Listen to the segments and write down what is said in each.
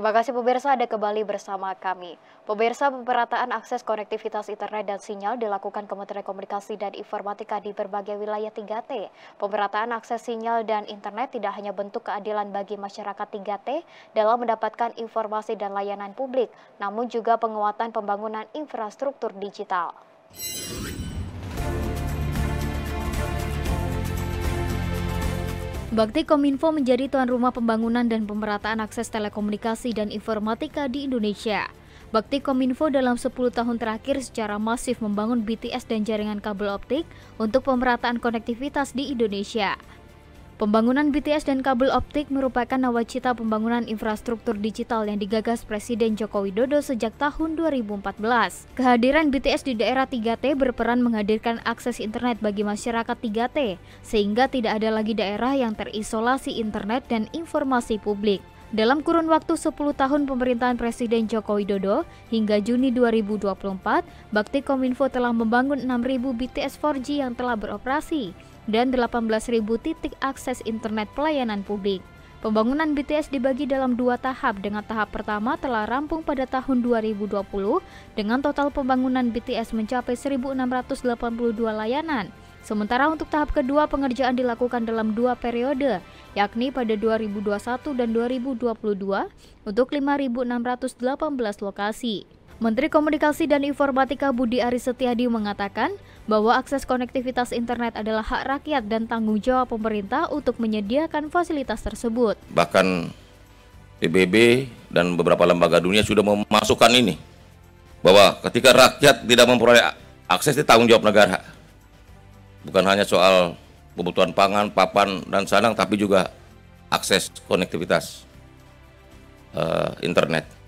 Terima kasih pemirsa, ada kembali bersama kami. Pemirsa, pemerataan akses konektivitas internet dan sinyal dilakukan Kementerian Komunikasi dan Informatika di berbagai wilayah 3T. Pemerataan akses sinyal dan internet tidak hanya bentuk keadilan bagi masyarakat 3T dalam mendapatkan informasi dan layanan publik, namun juga penguatan pembangunan infrastruktur digital. Bakti Kominfo menjadi tuan rumah pembangunan dan pemerataan akses telekomunikasi dan informatika di Indonesia. Bakti Kominfo dalam 10 tahun terakhir secara masif membangun BTS dan jaringan kabel optik untuk pemerataan konektivitas di Indonesia. Pembangunan BTS dan kabel optik merupakan nawacita pembangunan infrastruktur digital yang digagas Presiden Joko Widodo sejak tahun 2014. Kehadiran BTS di daerah 3T berperan menghadirkan akses internet bagi masyarakat 3T, sehingga tidak ada lagi daerah yang terisolasi internet dan informasi publik. Dalam kurun waktu 10 tahun pemerintahan Presiden Joko Widodo, hingga Juni 2024, Bakti Kominfo telah membangun 6.000 BTS 4G yang telah beroperasi dan 18.000 titik akses internet pelayanan publik. Pembangunan BTS dibagi dalam 2 tahap, dengan tahap pertama telah rampung pada tahun 2020 dengan total pembangunan BTS mencapai 1.682 layanan. Sementara untuk tahap kedua pengerjaan dilakukan dalam 2 periode, yakni pada 2021 dan 2022 untuk 5.618 lokasi. Menteri Komunikasi dan Informatika Budi Aris Setiadi mengatakan bahwa akses konektivitas internet adalah hak rakyat dan tanggung jawab pemerintah untuk menyediakan fasilitas tersebut. Bahkan PBB dan beberapa lembaga dunia sudah memasukkan ini, bahwa ketika rakyat tidak memperoleh akses, itu tanggung jawab negara. Bukan hanya soal kebutuhan pangan, papan, dan sandang, tapi juga akses konektivitas internet.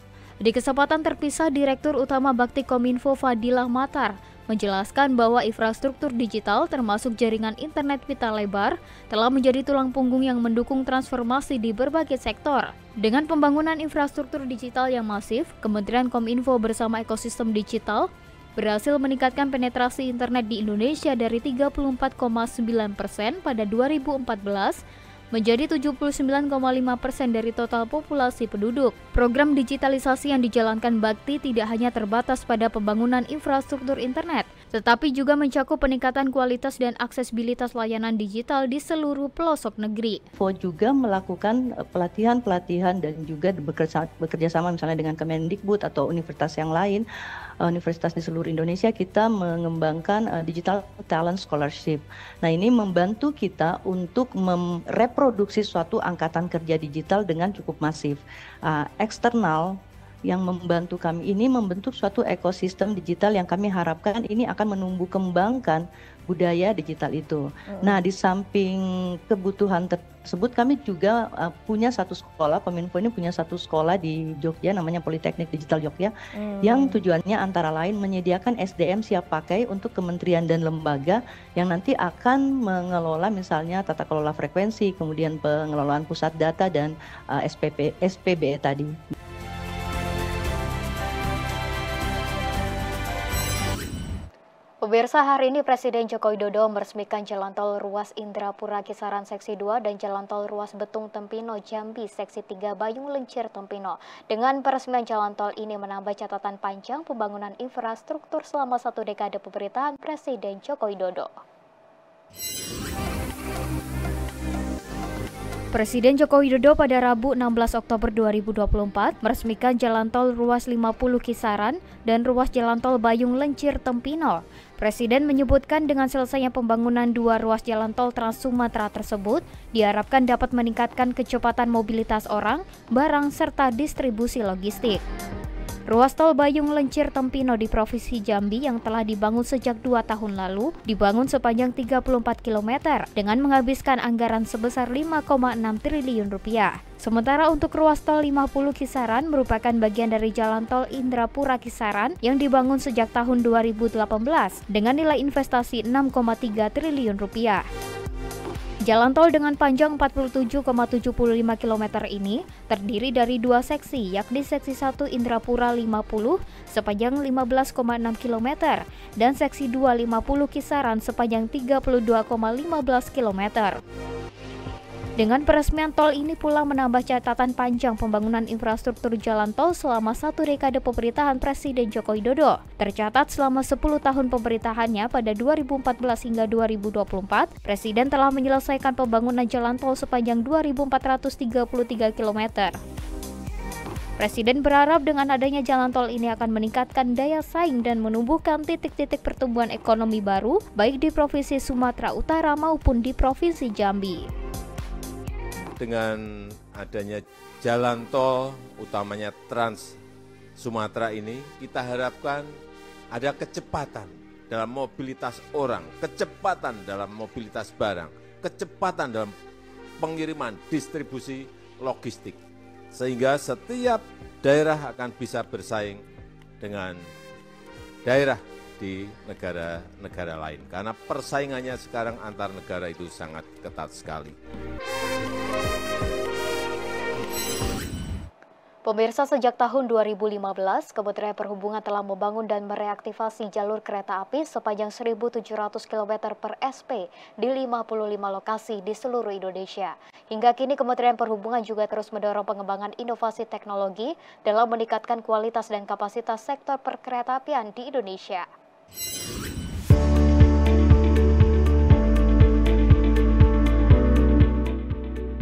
Di kesempatan terpisah, Direktur Utama Bakti Kominfo Fadilah Matar menjelaskan bahwa infrastruktur digital termasuk jaringan internet pita lebar telah menjadi tulang punggung yang mendukung transformasi di berbagai sektor. Dengan pembangunan infrastruktur digital yang masif, Kementerian Kominfo bersama ekosistem digital berhasil meningkatkan penetrasi internet di Indonesia dari 34,9% pada 2014 menjadi 79,5% dari total populasi penduduk. Program digitalisasi yang dijalankan Bakti tidak hanya terbatas pada pembangunan infrastruktur internet, tetapi juga mencakup peningkatan kualitas dan aksesibilitas layanan digital di seluruh pelosok negeri. Juga melakukan pelatihan-pelatihan dan juga bekerja sama misalnya dengan Kemendikbud atau universitas yang lain, universitas di seluruh Indonesia, kita mengembangkan Digital Talent Scholarship. Nah, ini membantu kita untuk reproduksi suatu angkatan kerja digital dengan cukup masif. Eksternal yang membantu kami ini membentuk suatu ekosistem digital yang kami harapkan ini akan menumbuh kembangkan budaya digital itu. Nah, di samping kebutuhan tersebut, kami juga punya satu sekolah, Kominfo ini punya satu sekolah di Jogja namanya Politeknik Digital Jogja, yang tujuannya antara lain menyediakan SDM siap pakai untuk kementerian dan lembaga yang nanti akan mengelola misalnya tata kelola frekuensi, kemudian pengelolaan pusat data dan SPBE tadi. Pemirsa, hari ini Presiden Joko Widodo meresmikan Jalan Tol Ruas Indrapura Kisaran Seksi 2 dan Jalan Tol Ruas Betung Tempino Jambi Seksi 3 Bayung Lencir Tempino. Dengan peresmian jalan tol ini menambah catatan panjang pembangunan infrastruktur selama 1 dekade pemerintahan Presiden Joko Widodo. Presiden Joko Widodo pada Rabu 16 Oktober 2024 meresmikan Jalan Tol Ruas 50 Kisaran dan Ruas Jalan Tol Bayung Lencir Tempino. Presiden menyebutkan dengan selesainya pembangunan 2 ruas jalan tol Trans Sumatera tersebut, diharapkan dapat meningkatkan kecepatan mobilitas orang, barang, serta distribusi logistik. Ruas tol Bayung Lencir Tempino di Provinsi Jambi yang telah dibangun sejak 2 tahun lalu, dibangun sepanjang 34 km dengan menghabiskan anggaran sebesar 5,6 triliun rupiah. Sementara untuk ruas tol 50 Kisaran merupakan bagian dari jalan tol Indrapura Kisaran yang dibangun sejak tahun 2018 dengan nilai investasi 6,3 triliun rupiah. Jalan tol dengan panjang 47,75 km ini terdiri dari 2 seksi, yakni seksi 1 Indrapura 50 sepanjang 15,6 km dan seksi 2 50 Kisaran sepanjang 32,15 km. Dengan peresmian tol ini pula menambah catatan panjang pembangunan infrastruktur jalan tol selama 1 dekade pemerintahan Presiden Joko Widodo. Tercatat selama 10 tahun pemerintahannya pada 2014 hingga 2024, Presiden telah menyelesaikan pembangunan jalan tol sepanjang 2.433 km. Presiden berharap dengan adanya jalan tol ini akan meningkatkan daya saing dan menumbuhkan titik-titik pertumbuhan ekonomi baru, baik di Provinsi Sumatera Utara maupun di Provinsi Jambi. Dengan adanya jalan tol, utamanya Trans Sumatera ini, kita harapkan ada kecepatan dalam mobilitas orang, kecepatan dalam mobilitas barang, kecepatan dalam pengiriman, distribusi logistik. Sehingga setiap daerah akan bisa bersaing dengan daerah di negara-negara lain. Karena persaingannya sekarang antar negara itu sangat ketat sekali. Pemirsa, sejak tahun 2015, Kementerian Perhubungan telah membangun dan mereaktivasi jalur kereta api sepanjang 1.700 km per SP di 55 lokasi di seluruh Indonesia. Hingga kini Kementerian Perhubungan juga terus mendorong pengembangan inovasi teknologi dalam meningkatkan kualitas dan kapasitas sektor perkeretaapian di Indonesia.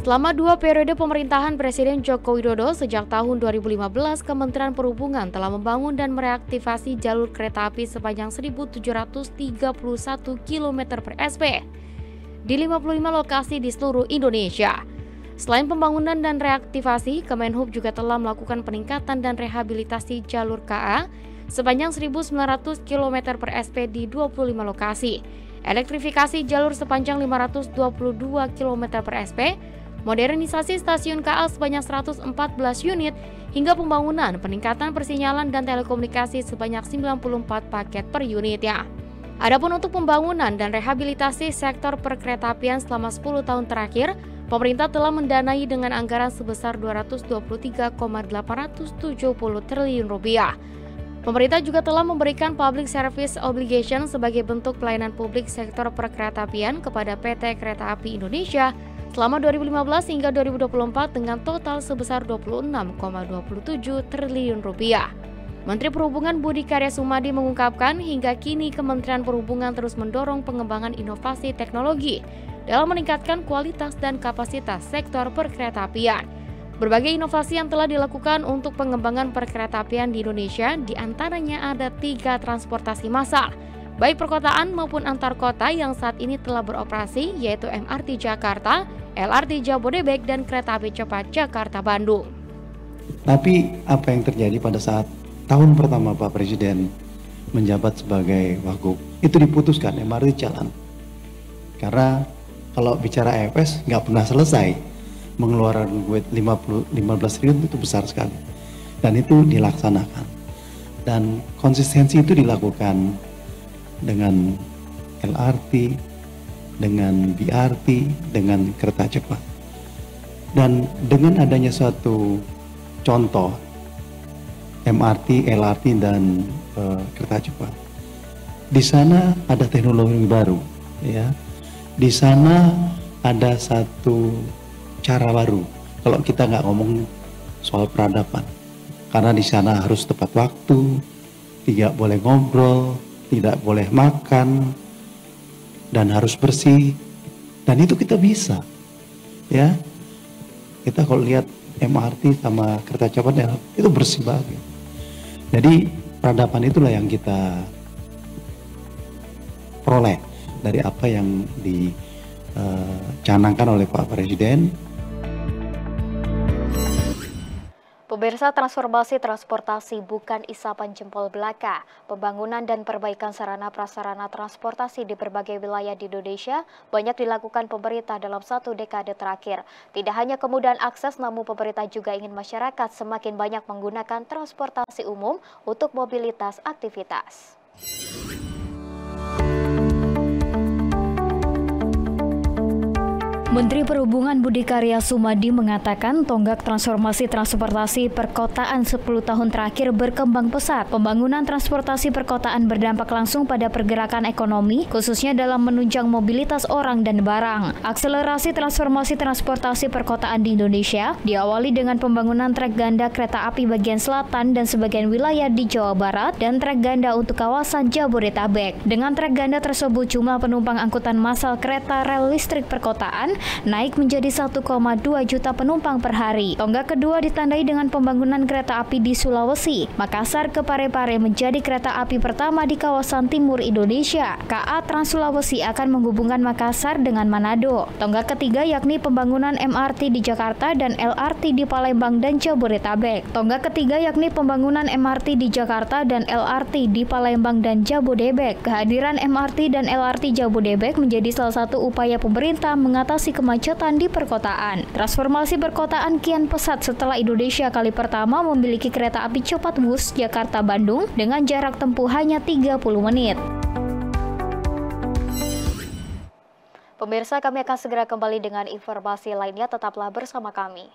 Selama 2 periode pemerintahan Presiden Joko Widodo sejak tahun 2015, Kementerian Perhubungan telah membangun dan mereaktivasi jalur kereta api sepanjang 1.731 km per SP di 55 lokasi di seluruh Indonesia. Selain pembangunan dan reaktivasi, Kemenhub juga telah melakukan peningkatan dan rehabilitasi jalur KA sepanjang 1.900 km per SP di 25 lokasi, elektrifikasi jalur sepanjang 522 km per SP, modernisasi stasiun KA sebanyak 114 unit, hingga pembangunan, peningkatan persinyalan dan telekomunikasi sebanyak 94 paket per unitnya. Adapun untuk pembangunan dan rehabilitasi sektor perkeretaapian selama 10 tahun terakhir, pemerintah telah mendanai dengan anggaran sebesar 223,870 triliun rupiah. Pemerintah juga telah memberikan Public Service Obligation sebagai bentuk pelayanan publik sektor perkeretaapian kepada PT Kereta Api Indonesia selama 2015 hingga 2024 dengan total sebesar 26,27 triliun rupiah. Menteri Perhubungan Budi Karya Sumadi mengungkapkan hingga kini Kementerian Perhubungan terus mendorong pengembangan inovasi teknologi dalam meningkatkan kualitas dan kapasitas sektor perkeretaapian. Berbagai inovasi yang telah dilakukan untuk pengembangan perkeretaapian di Indonesia, diantaranya ada 3 transportasi massal, baik perkotaan maupun antar kota yang saat ini telah beroperasi, yaitu MRT Jakarta, LRT Jabodebek, dan kereta api cepat Jakarta-Bandung. Tapi apa yang terjadi pada saat tahun pertama Pak Presiden menjabat sebagai Wagub, itu diputuskan MRT jalan. Karena kalau bicara EFS nggak pernah selesai, mengeluarkan duit 15 triliun itu besar sekali. Dan itu dilaksanakan. Dan konsistensi itu dilakukan dengan LRT, dengan BRT, dengan kereta cepat. Dan dengan adanya suatu contoh MRT, LRT, dan kereta cepat, di sana ada teknologi baru, ya. Di sana ada satu cara baru. Kalau kita nggak ngomong soal peradaban, karena di sana harus tepat waktu, tidak boleh ngobrol, tidak boleh makan, dan harus bersih. Dan itu kita bisa, ya. Kita kalau lihat MRT sama kereta cepat itu bersih banget. Jadi peradaban itulah yang kita peroleh dari apa yang dicanangkan oleh Pak Presiden. Pemirsa, transformasi transportasi bukan isapan jempol belaka. Pembangunan dan perbaikan sarana prasarana transportasi di berbagai wilayah di Indonesia banyak dilakukan pemerintah dalam 1 dekade terakhir. Tidak hanya kemudahan akses, namun pemerintah juga ingin masyarakat semakin banyak menggunakan transportasi umum untuk mobilitas aktivitas. Menteri Perhubungan Budi Karya Sumadi mengatakan tonggak transformasi transportasi perkotaan 10 tahun terakhir berkembang pesat. Pembangunan transportasi perkotaan berdampak langsung pada pergerakan ekonomi, khususnya dalam menunjang mobilitas orang dan barang. Akselerasi transformasi transportasi perkotaan di Indonesia diawali dengan pembangunan trek ganda kereta api bagian selatan dan sebagian wilayah di Jawa Barat dan trek ganda untuk kawasan Jabodetabek. Dengan trek ganda tersebut, jumlah penumpang angkutan massal kereta rel listrik perkotaan naik menjadi 1,2 juta penumpang per hari. Tonggak kedua ditandai dengan pembangunan kereta api di Sulawesi. Makassar ke Parepare menjadi kereta api pertama di kawasan timur Indonesia. KA Trans Sulawesi akan menghubungkan Makassar dengan Manado. Tonggak ketiga yakni pembangunan MRT di Jakarta dan LRT di Palembang dan Jabodetabek. Tonggak ketiga yakni pembangunan MRT di Jakarta dan LRT di Palembang dan Jabodebek. Kehadiran MRT dan LRT Jabodebek menjadi salah satu upaya pemerintah mengatasi kemacetan di perkotaan. Transformasi perkotaan kian pesat setelah Indonesia kali pertama memiliki kereta api cepat Wus Jakarta-Bandung dengan jarak tempuh hanya 30 menit. Pemirsa, kami akan segera kembali dengan informasi lainnya. Tetaplah bersama kami.